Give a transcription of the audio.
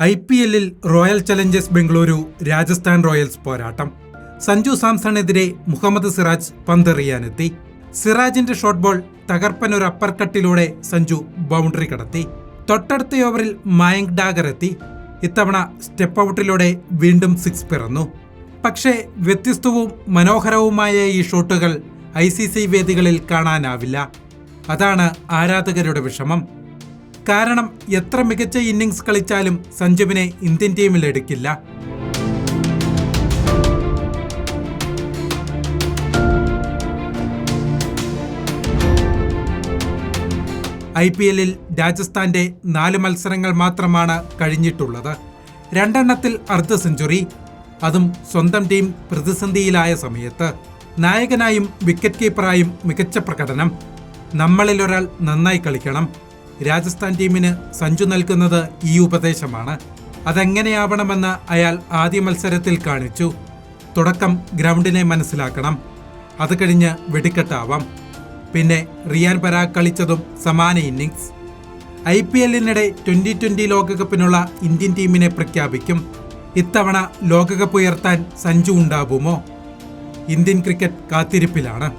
IPL-ൽ Royal Challengers Bengaluru Rajasthan Royals പോരാട്ടം. സഞ്ജു സാംസണെതിരെ മുഹമ്മദ് സിറാജ് പന്തെറിയാനെത്തി. സിറാജിന്റെ ഷോട്ട് ബോൾ തകർപ്പൻ ഒരു അപ്പർ കട്ടിലൂടെ സഞ്ജു ബൗണ്ടറി കടത്തി. തൊട്ടടുത്ത ഓവറിൽ മയങ്ക് ഡാഗർ എത്തി. ഇത്തവണ സ്റ്റെപ്പ് ഔട്ടിലൂടെ വീണ്ടും സിക്സ് പിറന്നു. പക്ഷേ വ്യത്യസ്തവും മനോഹരവുമായ ഈ ഷോട്ടുകൾ ICC വേദികളിൽ കാണാനാവില്ല. അതാണ് ആരാധകരുടെ വിഷമം. കാരണം എത്ര മികച്ച ഇന്നിംഗ്സ് കളിച്ചാലും സഞ്ജുവിനെ ഇന്ത്യൻ ടീമിൽ എടുക്കില്ല. IPL-ൽ രാജസ്ഥാന്റെ 4 മത്സരങ്ങൾ മാത്രമാണ് കഴിഞ്ഞിട്ടുള്ളത്. 2 എണ്ണത്തിൽ അർദ്ധ സെഞ്ചുറി, അതും സ്വന്തം ടീം പ്രതിസന്ധിയിലായ സമയത്ത്. നായകനായും വിക്കറ്റ് കീപ്പറായും മികച്ച പ്രകടനം. നമ്മളിൽ ഒരാൾ നന്നായി കളിക്കണം. രാജസ്ഥാൻ ടീമിന് സഞ്ജു നൽകുന്നത് ഈ ഉപദേശമാണ്. അതെങ്ങനെയാവണമെന്ന് അയാൾ ആദ്യ മത്സരത്തിൽ കാണിച്ചു. തുടക്കം ഗ്രൗണ്ടിനെ മനസ്സിലാക്കണം, അത് കഴിഞ്ഞ് വെടിക്കെട്ടാവാം. പിന്നെ റിയാൻ പരാഗ് കളിച്ചതും സമാന ഇന്നിംഗ്സ്. IPL-നിടെ 2020 ലോകകപ്പിനുള്ള ഇന്ത്യൻ ടീമിനെ പ്രഖ്യാപിക്കും. ഇത്തവണ ലോകകപ്പ് ഉയർത്താൻ സഞ്ജു ഉണ്ടാവുമോ? Indian cricket കാത്തിരിപ്പിലാണ്.